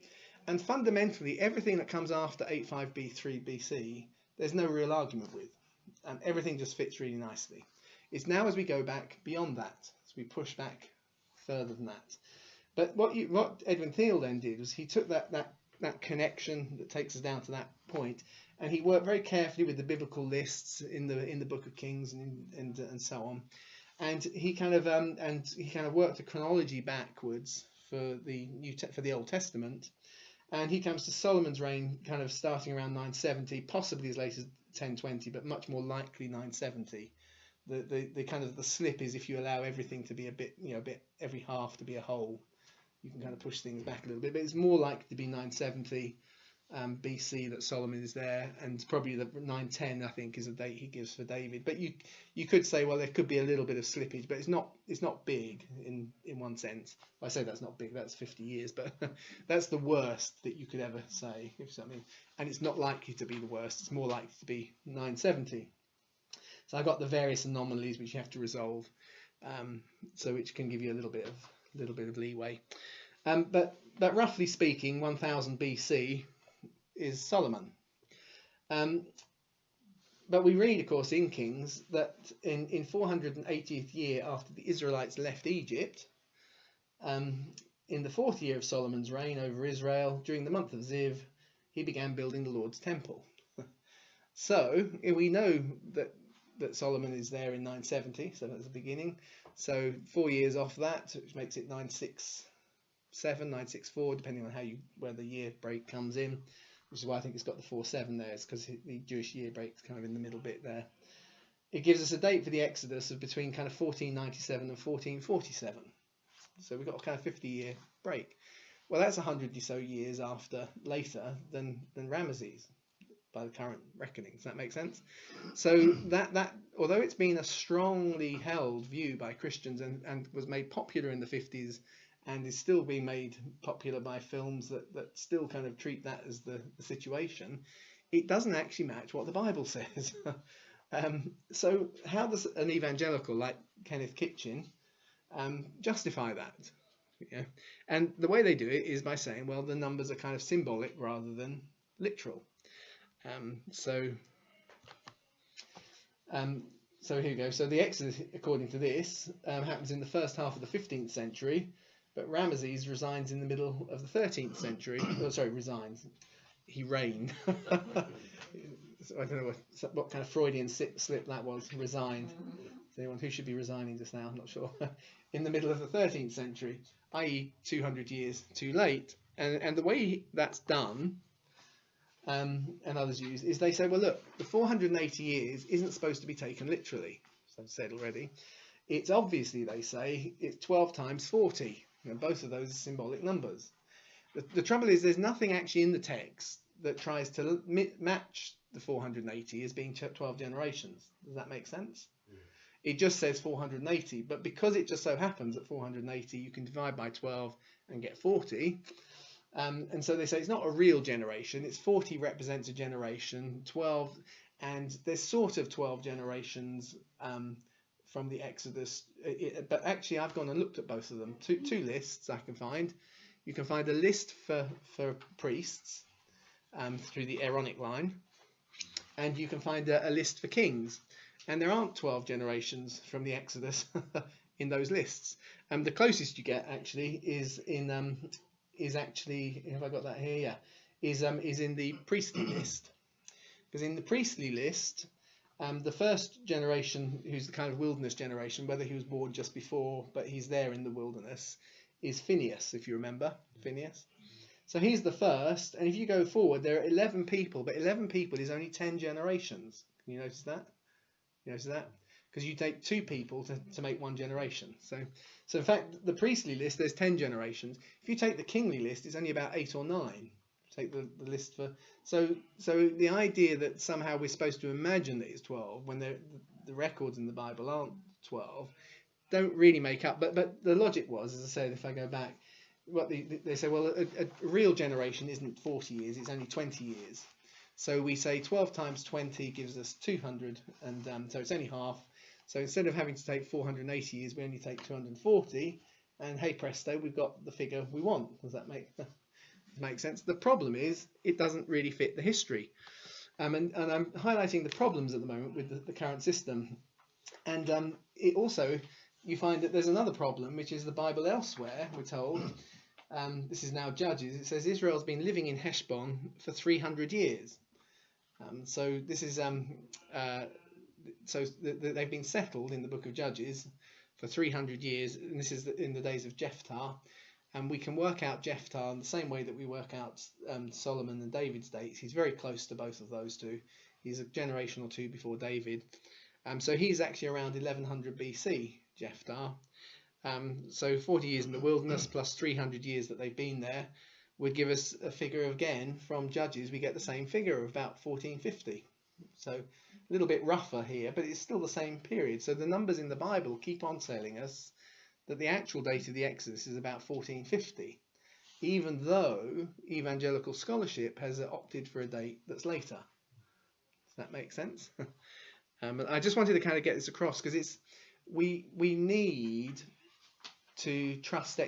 And fundamentally, everything that comes after 853 BC, there's no real argument with. Everything just fits really nicely. It's now as we go back beyond that, as we push back further than that. But what Edwin Thiele then did was he took that that connection that takes us down to that point. And he worked very carefully with the biblical lists in the Book of Kings and so on. And he kind of worked a chronology backwards for the Old Testament. And he comes to Solomon's reign kind of starting around 970, possibly as late as 1020, but much more likely 970. The kind of the slip is if you allow everything to be a bit every half to be a whole, you can kind of push things back a little bit. But it's more likely to be 970 BC that Solomon is there, and probably the 910 I think is a date he gives for David. But you could say, well, there could be a little bit of slippage, but it's not big in one sense. I say that's not big, that's 50 years, but that's the worst that you could ever say, if something. And it's not likely to be the worst, it's more likely to be 970. So I got the various anomalies which you have to resolve, so which can give you a little bit of leeway. But roughly speaking, 1000 BC is Solomon. But we read, of course, in Kings that in 480th year after the Israelites left Egypt, in the 4th year of Solomon's reign over Israel, during the month of Ziv, he began building the Lord's temple. So we know that Solomon is there in 970, so that's the beginning. So 4 years off that, which makes it 967, 964, depending on where the year break comes in, which is why I think it's got the 47 there. It's because the Jewish year break's kind of in the middle bit there. It gives us a date for the Exodus of between kind of 1497 and 1447. So we've got a kind of 50-year break. Well, that's 100 or so years later than Ramesses, by the current reckoning. Does that make sense? So that although it's been a strongly held view by Christians and was made popular in the 50s and is still being made popular by films that still kind of treat that as the situation, it doesn't actually match what the Bible says. So how does an evangelical like Kenneth Kitchen justify that? Yeah. And the way they do it is by saying, well, the numbers are kind of symbolic rather than literal. So here we go. So the Exodus, according to this, happens in the first half of the 15th century, but Ramesses resigns in the middle of the 13th century. Oh, sorry, resigns. He reigned. So I don't know what kind of Freudian slip that was. Resigned. Anyone who should be resigning just now? I'm not sure. In the middle of the 13th century, i.e., 200 years too late. And the way that's done, and others use, is they say, well, look, the 480 years isn't supposed to be taken literally, as I've said already. It's obviously, they say, it's 12 times 40. You know, both of those are symbolic numbers. The trouble is there's nothing actually in the text that tries to match the 480 as being 12 generations. Does that make sense? It just says 480, but because it just so happens that 480 you can divide by 12 and get 40, and so they say it's not a real generation. It's 40 represents a generation, 12, and there's sort of 12 generations from the Exodus. But actually, I've gone and looked at both of them. Two lists I can find. You can find a list for priests through the Aaronic line, and you can find a list for kings. And there aren't 12 generations from the Exodus in those lists. The closest you get actually is actually, have I got that here? Yeah, is in the priestly list. Because in the priestly list, the first generation, who's the kind of wilderness generation, whether he was born just before, but he's there in the wilderness, is Phineas, if you remember, Phineas. So he's the first, and if you go forward, there are 11 people, but 11 people is only 10 generations. Can you notice that? You notice that? Because you take 2 people to make 1 generation. So in fact, the priestly list, there's 10 generations. If you take the kingly list, it's only about 8 or 9. Take the list for... So the idea that somehow we're supposed to imagine that it's 12, when the records in the Bible aren't 12, don't really make up. But the logic was, as I said, if I go back, what they say, well, a real generation isn't 40 years, it's only 20 years. So we say 12 times 20 gives us 200, and so it's only half. So instead of having to take 480 years, we only take 240, and hey presto, we've got the figure we want. Does that make sense? The problem is it doesn't really fit the history, and I'm highlighting the problems at the moment with the current system. And it also, you find that there's another problem, which is the Bible elsewhere, we're told, This is now Judges. It says Israel's been living in Heshbon for 300 years. So this is they've been settled in the book of Judges for 300 years, and this is in the days of Jephthah. And we can work out Jephthah in the same way that we work out Solomon and David's dates. He's very close to both of those two. He's a generation or two before David. So he's actually around 1100 BC, Jephthah. So 40 years in the wilderness plus 300 years that they've been there would give us a figure again from Judges. We get the same figure of about 1450. So a little bit rougher here, but it's still the same period. So the numbers in the Bible keep on telling us that the actual date of the Exodus is about 1450, even though evangelical scholarship has opted for a date that's later. Does that make sense? I just wanted to kind of get this across because we need to trust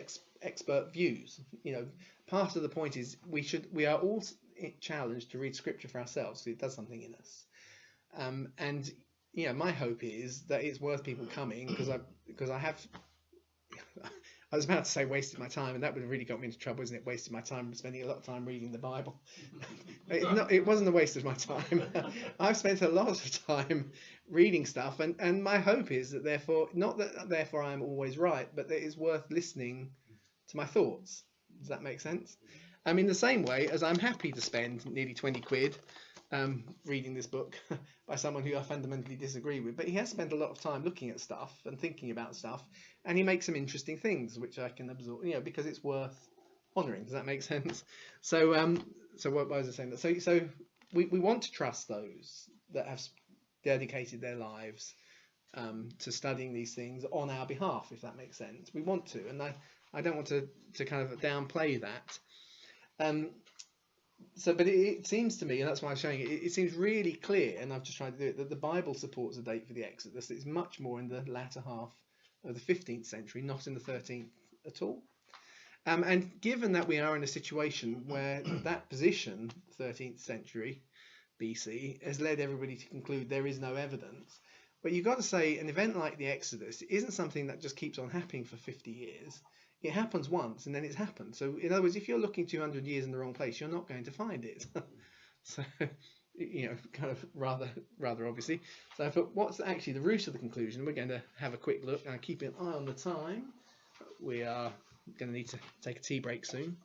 expert views. You know, part of the point is we are all challenged to read scripture for ourselves, so it does something in us. And you know, my hope is that it's worth people coming because I have. I was about to say wasted my time, and that would have really got me into trouble, isn't it? Wasted my time spending a lot of time reading the Bible. It wasn't a waste of my time. I've spent a lot of time reading stuff, and my hope is that therefore, not that therefore I'm always right, but that it's worth listening to my thoughts. Does that make sense? I mean, the same way as I'm happy to spend nearly 20 quid reading this book by someone who I fundamentally disagree with, but he has spent a lot of time looking at stuff and thinking about stuff, and he makes some interesting things which I can absorb, you know, because it's worth honouring. Does that make sense? So what was I saying? So we want to trust those that have dedicated their lives to studying these things on our behalf, if that makes sense. We want to, and I don't want to kind of downplay that. But it seems to me, and that's why I'm showing it, it seems really clear, and I've just tried to do it, that the Bible supports a date for the Exodus. It's much more in the latter half of the 15th century, not in the 13th at all. And given that we are in a situation where that position, 13th century BC, has led everybody to conclude there is no evidence, but you've got to say an event like the Exodus isn't something that just keeps on happening for 50 years. It happens once and then it's happened. So in other words, if you're looking 200 years in the wrong place, you're not going to find it. So, you know, kind of rather obviously. So but what's actually the root of the conclusion? We're going to have a quick look and keep an eye on the time. We are going to need to take a tea break soon.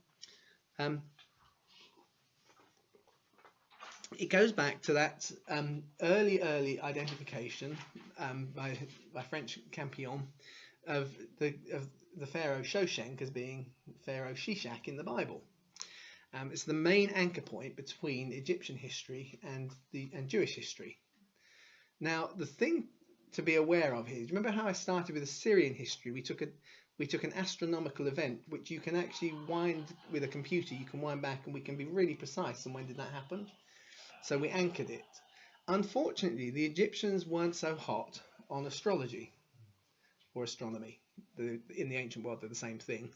It goes back to that early identification by French Campion of the pharaoh Shoshenq as being Pharaoh Shishak in the Bible. It's the main anchor point between Egyptian history and Jewish history. Now, the thing to be aware of here, remember how I started with Assyrian history? We took an astronomical event, which you can actually wind with a computer. You can wind back, and we can be really precise on when did that happen. So we anchored it. Unfortunately, the Egyptians weren't so hot on astrology or astronomy. In the ancient world, they're the same thing.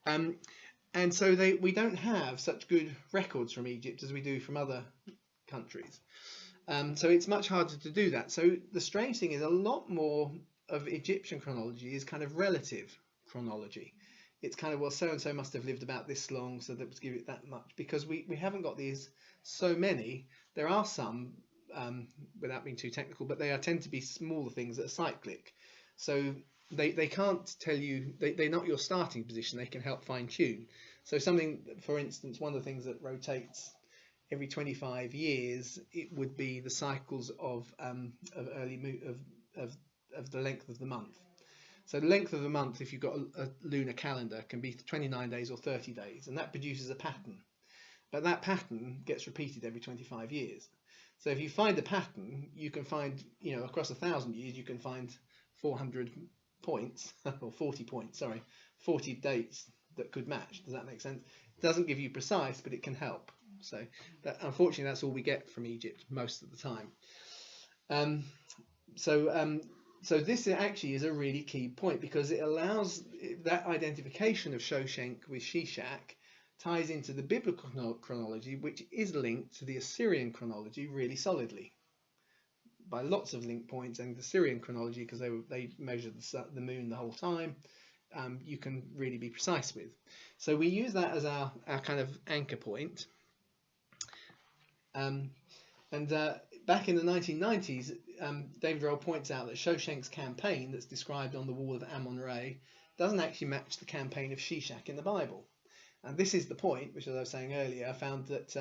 And so we don't have such good records from Egypt as we do from other countries. So it's much harder to do that. So the strange thing is a lot more of Egyptian chronology is kind of relative chronology. It's kind of, well, so-and-so must have lived about this long, so that would give it that much. Because we haven't got these so many. There are some, without being too technical, but they tend to be smaller things that are cyclic. So they can't tell you, they're not your starting position, they can help fine tune. So something, for instance, one of the things that rotates every 25 years, it would be the cycles of the length of the month. So the length of the month, if you've got a lunar calendar, can be 29 days or 30 days, and that produces a pattern. But that pattern gets repeated every 25 years. So if you find a pattern, you can find, you know, across 1,000 years, you can find 400 points, or 40 points, sorry, 40 dates that could match. Does that make sense? It doesn't give you precise, but it can help. So unfortunately, that's all we get from Egypt most of the time. So this actually is a really key point, because it allows that identification of Shoshenq with Shishak ties into the biblical chronology, which is linked to the Assyrian chronology really solidly by lots of link points, and the Assyrian chronology, because they measured the moon the whole time, you can really be precise with. So we use that as our kind of anchor point. And back in the 1990s, David Rohl points out that Shoshenk's campaign that's described on the wall of Amun-Re doesn't actually match the campaign of Shishak in the Bible. And this is the point, which, as I was saying earlier, I found that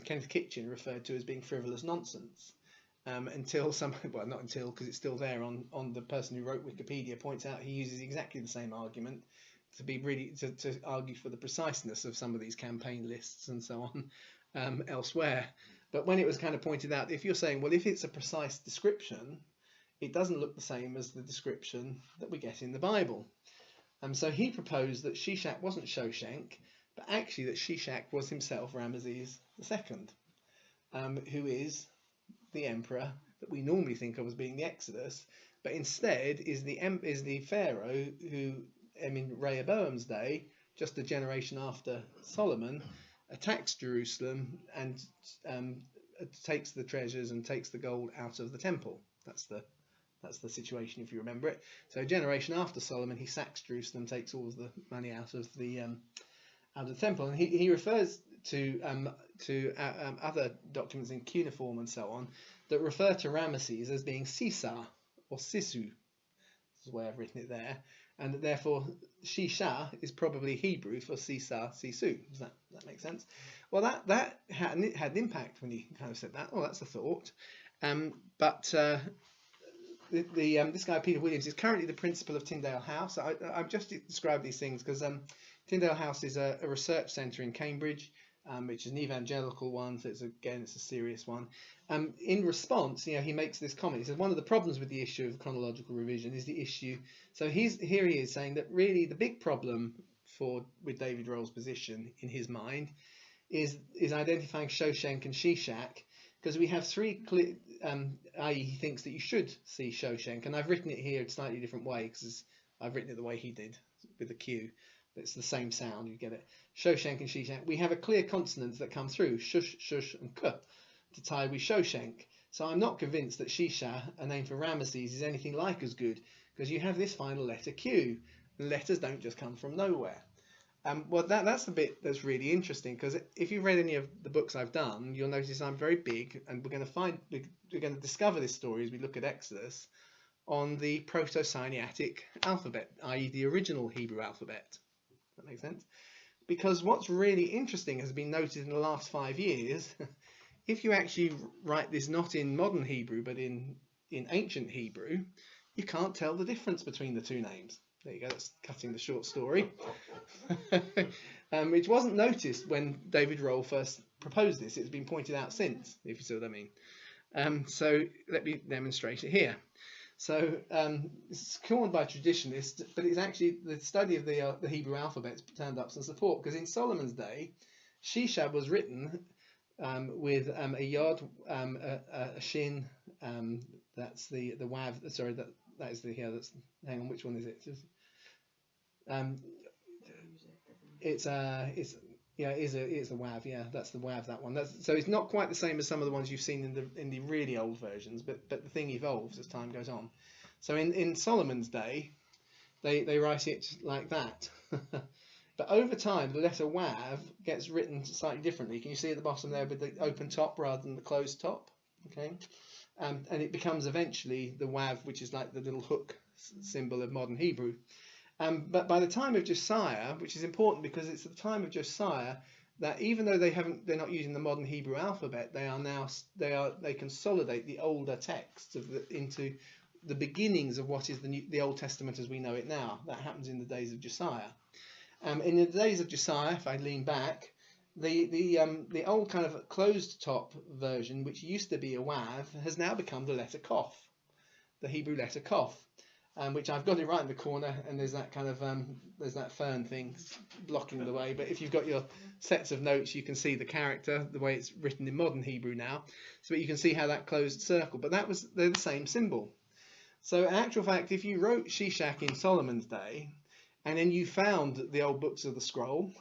Kenneth Kitchen referred to as being frivolous nonsense. Until well, not until, because it's still there on the person who wrote Wikipedia points out he uses exactly the same argument to be really to argue for the preciseness of some of these campaign lists and so on elsewhere. But when it was kind of pointed out, if you're saying, well, if it's a precise description, it doesn't look the same as the description that we get in the Bible. So he proposed that Shishak wasn't Shoshenk, but actually that Shishak was himself Ramesses II, who is the emperor that we normally think of as being the Exodus, but instead is the pharaoh who, in Rehoboam's day, just a generation after Solomon, attacks Jerusalem and takes the treasures and takes the gold out of the temple. That's the situation, if you remember it. So a generation after Solomon, he sacks Jerusalem, takes all of the money out of the temple, and he refers to other documents in cuneiform and so on that refer to Ramesses as being Sisa or Sisu. This is the way I've written it there, and that therefore Shisha is probably Hebrew for Sisa, Sisu. Does that make sense? Well, that had an impact when he kind of said that. Oh, that's a thought. This guy Peter Williams is currently the principal of Tyndale House. I've just described these things because Tyndale House is a research centre in Cambridge, which is an evangelical one, so it's a serious one. In response, he makes this comment. He says one of the problems with the issue of chronological revision is the issue. So he is saying that really the big problem with David Rohl's position in his mind is identifying Shoshenk and Shishak, because we have three clear, i.e. he thinks that you should see Shoshenk, and I've written it here a slightly different way because I've written it the way he did with the Q. It's the same sound, you get it. Shoshenk and Shishak. We have a clear consonants that come through, shush, shush, and k, to tie with Shoshenk. So I'm not convinced that Shisha, a name for Ramesses, is anything like as good, because you have this final letter Q. And letters don't just come from nowhere. Well, that's the bit that's really interesting, because if you've read any of the books I've done, you'll notice I'm very big, and we're going to discover this story as we look at Exodus on the Proto-Sinaitic alphabet, i.e. the original Hebrew alphabet. That makes sense? Because what's really interesting has been noted in the last 5 years. If you actually write this not in modern Hebrew but in ancient Hebrew, you can't tell the difference between the two names. There you go, that's cutting the short story. Which wasn't noticed when David Rohl first proposed this. It's been pointed out since, if you see what I mean. So let me demonstrate it here. So it's coined by traditionalists, but it's actually the study of the Hebrew alphabet turned up some support, because in Solomon's day, Shisha was written with a yod, a shin. That's the wav. Sorry, that is the here. That's hang on. Which one is it? It's a wav. Yeah, that's the wav. That one. So it's not quite the same as some of the ones you've seen in the really old versions, but the thing evolves as time goes on. So in Solomon's day, they write it like that. But over time, the letter wav gets written slightly differently. Can you see at the bottom there with the open top rather than the closed top? Okay, and it becomes eventually the wav, which is like the little hook symbol of modern Hebrew. But by the time of Josiah, which is important because it's at the time of Josiah that even though they're not using the modern Hebrew alphabet, they consolidate the older texts into the beginnings of what is the Old Testament as we know it now. That happens in the days of Josiah. In the days of Josiah, if I lean back, the old kind of closed top version, which used to be a wav, has now become the letter kof, the Hebrew letter kof. Which I've got it right in the corner, and there's that kind of there's that fern thing blocking the way. But if you've got your sets of notes, you can see the character, the way it's written in modern Hebrew now, so you can see how that closed circle. But they're the same symbol. So in actual fact, if you wrote Shishak in Solomon's day, and then you found the old books of the scroll,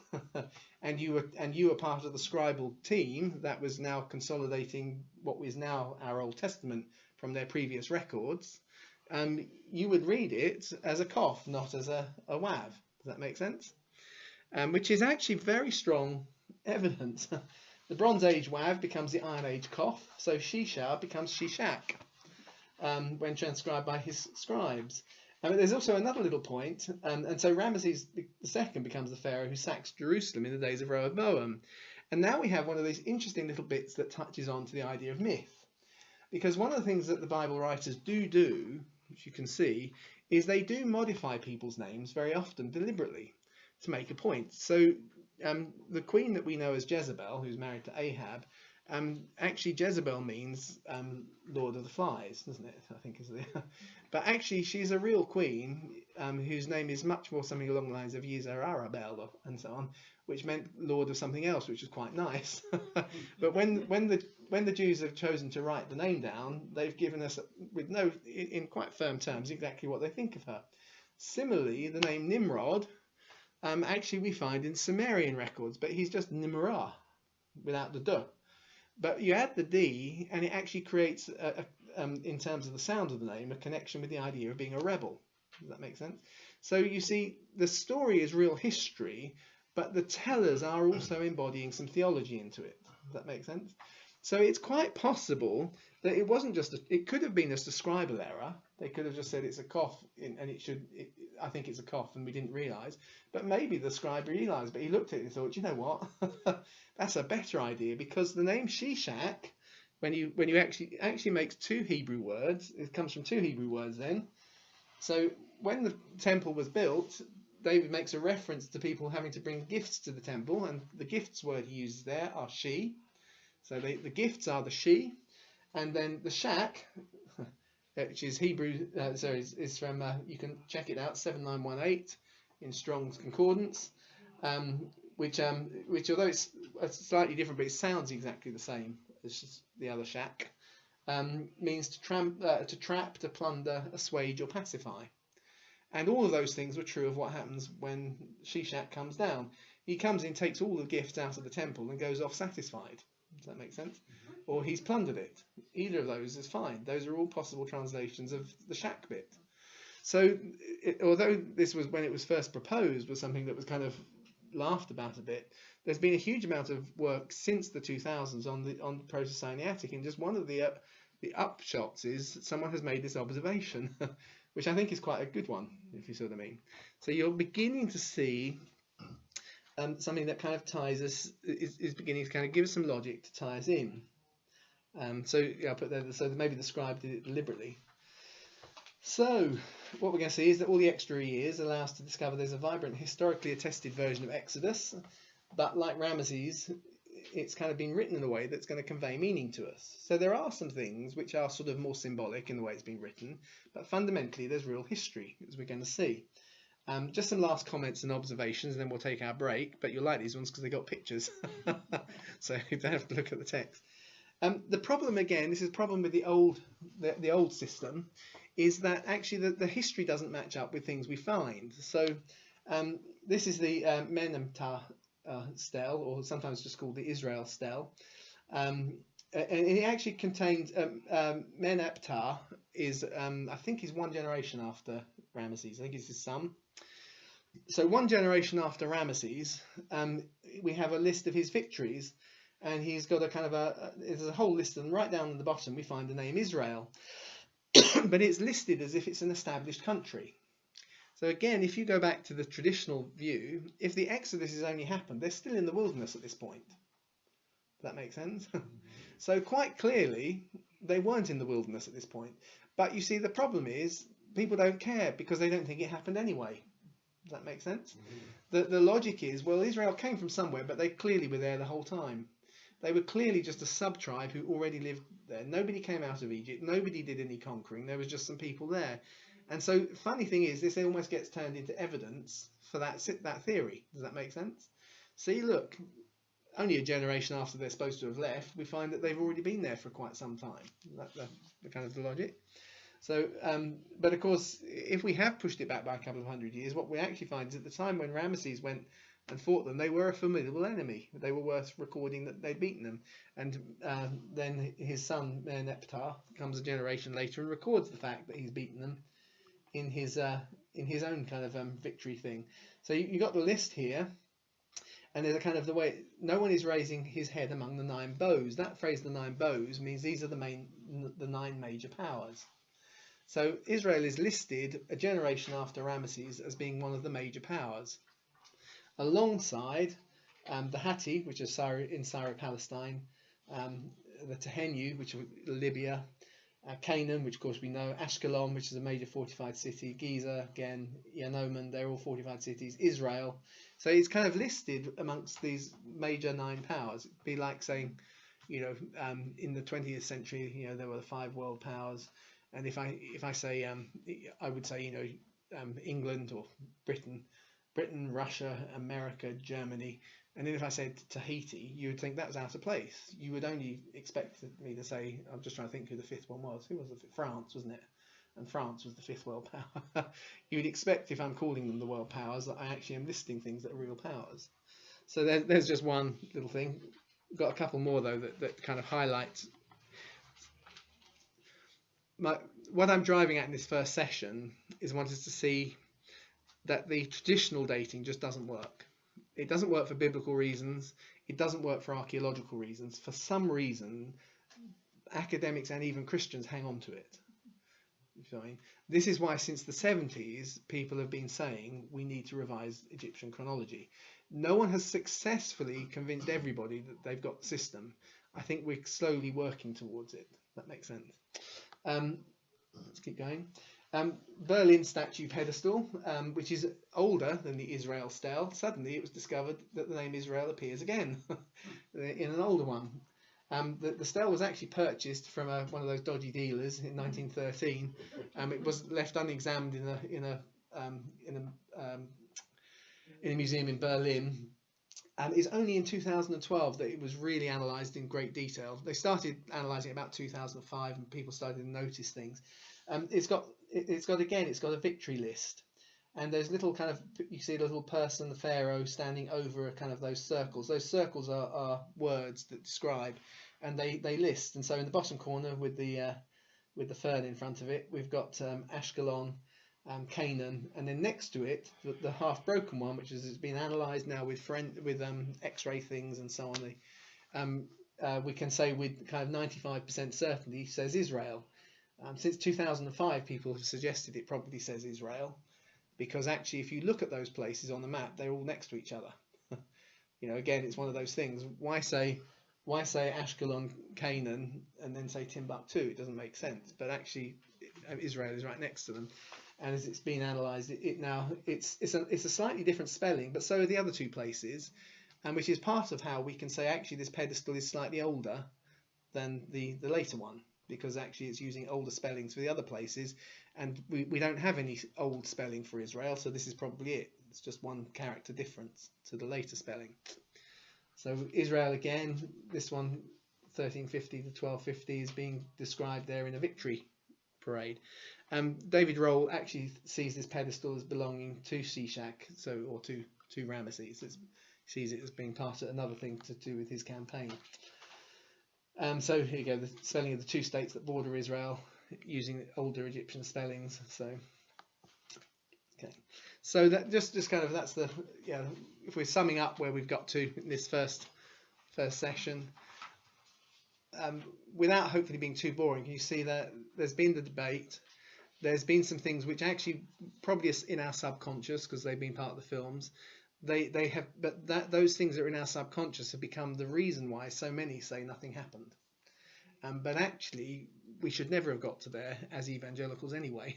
and you were part of the scribal team that was now consolidating what is now our Old Testament from their previous records. you would read it as a Kof, not as a Wav. Does that make sense? Which is actually very strong evidence. The Bronze Age Wav becomes the Iron Age Kof, so Shisha becomes Shishak when transcribed by his scribes. But there's also another little point, and so Ramesses II becomes the pharaoh who sacks Jerusalem in the days of Rehoboam. And now we have one of these interesting little bits that touches on to the idea of myth. Because one of the things that the Bible writers do, which you can see, is they do modify people's names very often deliberately to make a point. So the queen that we know as Jezebel, who's married to Ahab, actually Jezebel means Lord of the Flies, doesn't it? I think is the but actually she's a real queen whose name is much more something along the lines of Yizarabel and so on, which meant Lord of something else, which is quite nice. But when the Jews have chosen to write the name down, they've given us with in quite firm terms exactly what they think of her. Similarly, the name Nimrod, actually we find in Sumerian records, but he's just Nimrah without the D. But you add the D, and it actually creates, in terms of the sound of the name, a connection with the idea of being a rebel. Does that make sense? So you see, the story is real history, but the tellers are also embodying some theology into it. Does that make sense? So it's quite possible that it wasn't just, it could have been just a scribal error. They could have just said it's a Kof, and I think it's a Kof, and we didn't realise. But maybe the scribe realised, but he looked at it and thought, you know what, that's a better idea, because the name Shishak, when you actually makes two Hebrew words, it comes from two Hebrew words then. So when the temple was built, David makes a reference to people having to bring gifts to the temple, and the gifts word he uses there are she. So the gifts are the she, and then the shak, which is Hebrew, is from, you can check it out, 7918 in Strong's Concordance, which although it's slightly different, but it sounds exactly the same as just the other shak, means to trap, to plunder, assuage, or pacify. And all of those things were true of what happens when Shishak comes down. He comes in, takes all the gifts out of the temple, and goes off satisfied. Does that make sense? Or he's plundered it. Either of those is fine. Those are all possible translations of the shak bit. So, although this was, when it was first proposed, was something that was kind of laughed about a bit, there's been a huge amount of work since the 2000s on the Proto-Sinaitic, and just one of the upshots is someone has made this observation, which I think is quite a good one, if you see what I mean. So you're beginning to see something that kind of ties us, is beginning to kind of give us some logic to tie us in. So yeah, I put there, so maybe the scribe did it deliberately. So what we're going to see is that all the extra years allow us to discover there's a vibrant, historically attested version of Exodus, but like Ramesses, it's kind of been written in a way that's going to convey meaning to us. So there are some things which are sort of more symbolic in the way it's been written, but fundamentally there's real history, as we're going to see. Just some last comments and observations, and then we'll take our break, but you'll like these ones because they've got pictures, so you don't have to look at the text. The problem, again, this is a problem with the old system, is that actually the history doesn't match up with things we find. So this is the Meneptah stele, or sometimes just called the Israel stele. And it actually contains, Meneptah is, I think he's one generation after Ramesses. I think it's his son. So one generation after Ramesses, we have a list of his victories, and he's got a kind of there's a whole list, and right down at the bottom we find the name Israel, but it's listed as if it's an established country. So again, if you go back to the traditional view, if the Exodus has only happened, they're still in the wilderness at this point. Does that make sense? So quite clearly, they weren't in the wilderness at this point. But you see, the problem is, people don't care because they don't think it happened anyway. Does that make sense? Mm-hmm. The logic is, well, Israel came from somewhere, but they clearly were there the whole time. They were clearly just a sub-tribe who already lived there. Nobody came out of Egypt. Nobody did any conquering. There was just some people there. And so, funny thing is, this almost gets turned into evidence for that theory. Does that make sense? See, look, only a generation after they're supposed to have left, we find that they've already been there for quite some time. That's the kind of the logic. So, but of course, if we have pushed it back by a couple of hundred years, what we actually find is at the time when Ramesses went and fought them, they were a formidable enemy. They were worth recording that they'd beaten them. And then his son Merneptah comes a generation later and records the fact that he's beaten them in his own kind of victory thing. So you got the list here, and there's a kind of the way no one is raising his head among the 9 bows. That phrase, the 9 bows, means these are the 9 major powers. So Israel is listed a generation after Ramesses as being one of the major powers, alongside the Hatti, which is in Syro-Palestine, the Tehennu, which is Libya, Canaan, which of course we know, Ashkelon, which is a major fortified city, Giza, again, Yanoman, they're all fortified cities, Israel. So it's kind of listed amongst these major 9 powers. It'd be like saying, in the 20th century, there were the 5 world powers. And if I say, I would say, England or Britain, Russia, America, Germany. And then if I said Tahiti, you would think that was out of place. You would only expect me to say, I'm just trying to think who the 5th one was. Who was the 5th? France, wasn't it? And France was the 5th world power. You would expect, if I'm calling them the world powers, that I actually am listing things that are real powers. So there's just one little thing. Got a couple more, though, that kind of highlight what I'm driving at in this first session is wanted to see that the traditional dating just doesn't work. It doesn't work for biblical reasons. It doesn't work for archaeological reasons. For some reason, academics and even Christians hang on to it. This is why since the 70s, people have been saying we need to revise Egyptian chronology. No one has successfully convinced everybody that they've got the system. I think we're slowly working towards it. That makes sense. Let's keep going. Berlin statue pedestal, which is older than the Israel stele. Suddenly it was discovered that the name Israel appears again in an older one. The stele was actually purchased from one of those dodgy dealers in 1913. It was left unexamined in a museum in Berlin. And it's only in 2012 that it was really analysed in great detail. They started analysing it about 2005, and people started to notice things. It's got a victory list, and there's little kind of, you see a little person, the pharaoh, standing over kind of those circles. Those circles are words that describe, and they list. And so in the bottom corner with the fern in front of it, we've got Ashkelon, Canaan, and then next to it the half broken one, which has been analysed now with X-ray things and so on. We can say with kind of 95% certainty says Israel. Since 2005, people have suggested it probably says Israel, because actually if you look at those places on the map, they're all next to each other. Again, it's one of those things. Why say Ashkelon, Canaan, and then say Timbuktu? It doesn't make sense. But actually, Israel is right next to them. And as it's been analysed, it's a slightly different spelling, but so are the other 2 places, and which is part of how we can say actually this pedestal is slightly older than the later one, because actually it's using older spellings for the other places, and we don't have any old spelling for Israel, so this is probably it. It's just one character difference to the later spelling. So Israel again, this one 1350 to 1250 is being described there in a victory parade. David Roll actually sees this pedestal as belonging to Shishak, or to Ramesses. He sees it as being part of another thing to do with his campaign. So here you go, the spelling of the 2 states that border Israel using older Egyptian spellings. So okay, so that just kind of that's the if we're summing up where we've got to in this first session. Without hopefully being too boring, you see that there's been the debate. There's been some things which actually probably is in our subconscious because they've been part of the films. They have, but those things that are in our subconscious have become the reason why so many say nothing happened. But actually, we should never have got to there as evangelicals anyway,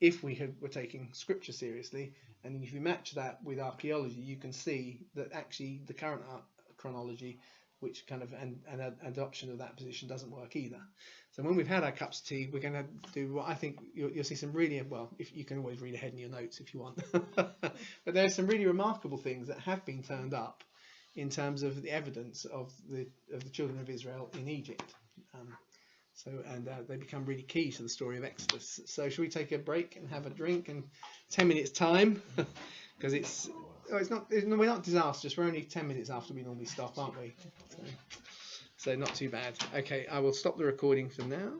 if we were taking Scripture seriously. And if you match that with archaeology, you can see that actually the current chronology, which kind of an adoption of that position doesn't work either. So when we've had our cups of tea, we're going to do what I think you'll see some really, well, if you can always read ahead in your notes if you want, but there's some really remarkable things that have been turned up in terms of the evidence of the children of Israel in Egypt. They become really key to the story of Exodus. So shall we take a break and have a drink in 10 minutes time? Because it's Oh, we're not disastrous. We're only 10 minutes after we normally stop, aren't we? So not too bad. Okay, I will stop the recording for now.